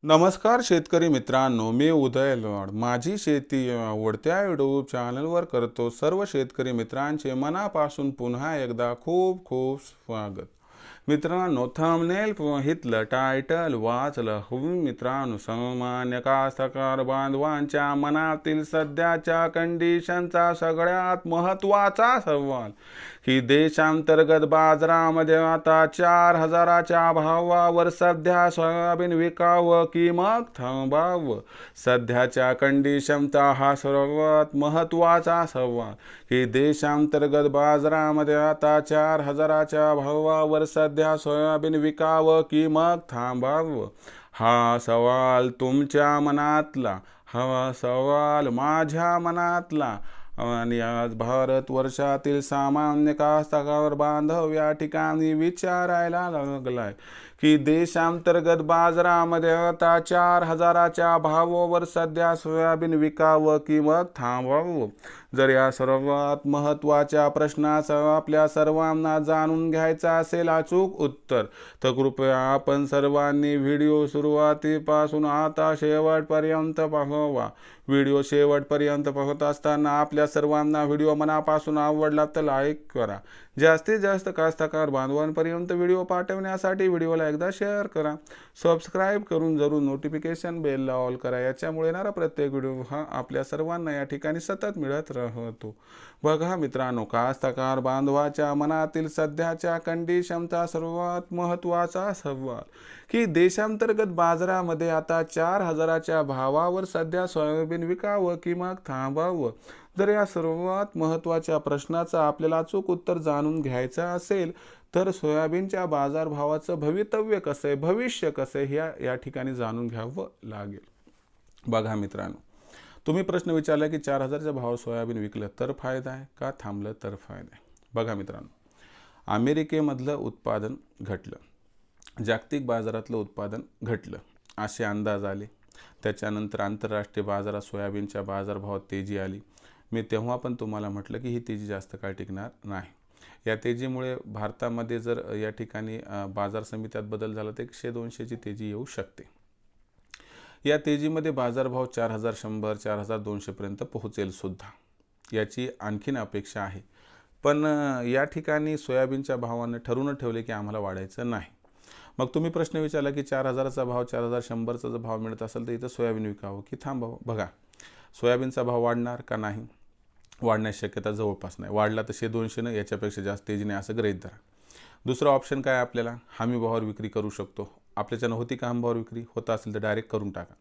नमस्कार शेतकरी मित्रांनो, मी उदय लवाड. माझी शेती या आवडत्या यूट्यूब चॅनलवर करतो सर्व शेतकरी मित्रांचे मनापासून पुन्हा एकदा खूप खूप स्वागत. मित्रांनो, थंबनेल पाहितलं, टायटल वाचलं, मित्रांनो, सामान्य कास्तकार बांधवांच्या मनातील सध्याच्या कंडिशनचा सगळ्यात महत्त्वाचा सवाल की देशांतर्गत बाजारामध्ये आता 4,000च्या भावावर सध्या सोयाबीन विकावं की मग थांबावं. सध्याच्या कंडिशनचा हा सर्वात महत्त्वाचा सवाल की देशांतर्गत बाजारामध्ये आता 4,000च्या भावावर सध्या सोयाबीन विकावं की मग थांबावं. हा सवाल तुमच्या मनातला, हा सवाल माझ्या मनातला आणि आज भारतवर्षातील सामान्य कास्तकार बांधव या ठिकाणी विचारायला लागलाय की देशांतर्गत बाजारामध्ये आता 4,000च्या भावावर सध्या सोयाबीन विकावं की मग थांबवावं. जर या सर्वात महत्त्वाच्या प्रश्नाचं आपल्या सर्वांना जाणून घ्यायचं असेल अचूक उत्तर, तर कृपया आपण सर्वांनी व्हिडिओ सुरुवातीपासून आता शेवटपर्यंत पाहावा. व्हिडिओ शेवटपर्यंत पाहत असताना आपल्या सर्वांना व्हिडिओ मनापासून आवडला तर लाईक करा. जास्तीत जास्त कास्तकार बांधवांपर्यंत व्हिडिओ पाठवण्यासाठी व्हिडिओला एकदा शेअर करा. सबस्क्राईब करून जरूर नोटिफिकेशन बेलला ऑल करा. याच्यामुळे येणारा प्रत्येक व्हिडिओ हा आपल्या सर्वांना या ठिकाणी सतत मिळत राहतो. बघा मित्रांनो, कास्तकार बांधवाच्या मनातील सध्याच्या कंडिशनचा सर्वात महत्त्वाचा सवाल की देशांतर्गत बाजारामध्ये आता 4,000च्या भावावर सध्या सोयाबीन विकावं की मग थांबावं. जर या सर्वात महत्त्वाच्या प्रश्नाचं आपल्याला अचूक उत्तर जाणून घ्यायचं असेल तर सोयाबीनच्या बाजारभावाचं भवितव्य कसं आहे, भविष्य कसं आहे, या ठिकाणी जाणून घ्यावं लागेल. बघा मित्रांनो, तुम्ही प्रश्न विचारला की 4,000च्या भाव सोयाबीन विकलं तर फायदा आहे का थांबलं तर फायदा आहे. बघा मित्रांनो, अमेरिकेमधलं उत्पादन घटलं, जागतिक बाजारातलं उत्पादन घटलं असे अंदाज आले. त्याच्यानंतर आंतरराष्ट्रीय बाजारात सोयाबीनच्या बाजारभावात तेजी आली. मी तेव्हा पण तुम्हाला म्हटलं की ही तेजी जास्त काळ टिकणार नाही. या तेजीमुळे भारतामध्ये जर या ठिकाणी बाजार समित्यात बदल झाला तर 100-200ची तेजी येऊ शकते. या तेजीमध्ये बाजारभाव 4,100, 4,200पर्यंत पोहोचेल सुद्धा, याची आणखीन अपेक्षा आहे. पण या ठिकाणी सोयाबीनच्या भावाने ठरवून ठेवले की आम्हाला वाढायचं नाही. मग तुम्ही प्रश्न विचारला की 4,000चा भाव, 4,100चा जर भाव मिळत असेल तर इथं सोयाबीन विकावं की थांबावं. बघा, सोयाबीनचा भाव वाढणार का नाही, वाढण्याची शक्यता जवळपास नाही. वाढला तर 100-200 याच्यापेक्षा जास्त तेजीने असं गृहीत धरा. दुसरा ऑप्शन काय आपल्याला, हमी भावावर विक्री करू शकतो. आपल्याच्यानं होती का हमी भावावर विक्री, होत असेल तर डायरेक्ट करून टाका.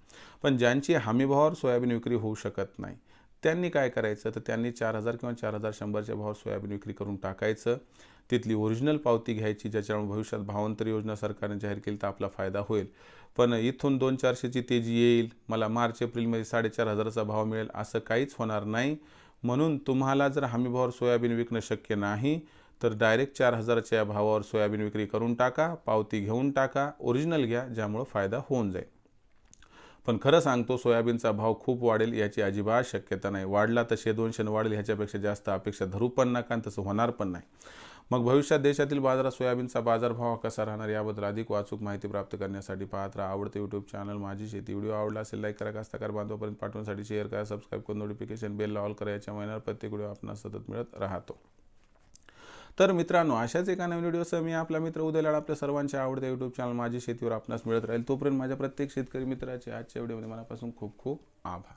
पण ज्यांची हमी भावावर सोयाबीन विक्री होऊ शकत नाही त्यांनी काय करायचं, तर त्यांनी 4,000 किंवा 4,100च्या भावावर सोयाबीन विक्री करून टाकायचं. तिथली ओरिजिनल पावती घ्यायची, ज्याच्यामुळे भविष्यात भावांतर योजना सरकारने जाहीर केली तर आपला फायदा होईल. पण इथून 200-400ची तेजी येईल, मला मार्च-एप्रिलमध्ये 4,500चा भाव मिळेल असं काहीच होणार नाही. म्हणून तुम्हाला जर हमी भावावर सोयाबीन विकणं शक्य नाही तर डायरेक्ट 4,000च्या भावावर सोयाबीन विक्री करून टाका, पावती घेऊन टाका, ओरिजिनल घ्या, ज्यामुळे फायदा होऊन जाईल. पण खरं सांगतो, सोयाबीनचा भाव खूप वाढेल याची अजिबात शक्यता नाही. वाढला तर 100-200 वाढेल, ह्याच्यापेक्षा जास्त अपेक्षा धरू पण नका आणि तसं होणार पण नाही. मग भविष्यात देशातील बाजारात सोयाबीनचा बाजारभाव कसा राहणार याबद्दल अधिक वाचूक माहिती प्राप्त करण्यासाठी पाहत राहा आवडते यूट्यूब चॅनल माझी शेती. व्हिडिओ आवडला असेल लाईक करा, कास्तकार बांधवापर्यंत पाठवण्यासाठी शेअर करा, सबस्क्राईब करून नोटिफिकेशन बेलला ऑल करा. याच्या महिन्यात प्रत्येक व्हिडिओ आपणास सतत मिळत राहतो. तर मित्रांनो, अशाच एका नवीन व्हिडिओसह मी आपला मित्र उदय लाड आपल्या सर्वांच्या आवडत्या यूट्यूब चॅनल माझी शेतीवर आपणास मिळत राहील. तोपर्यंत माझ्या प्रत्येक शेतकरी मित्राचे आजच्या व्हिडिओमध्ये मनापासून खूप खूप आभार.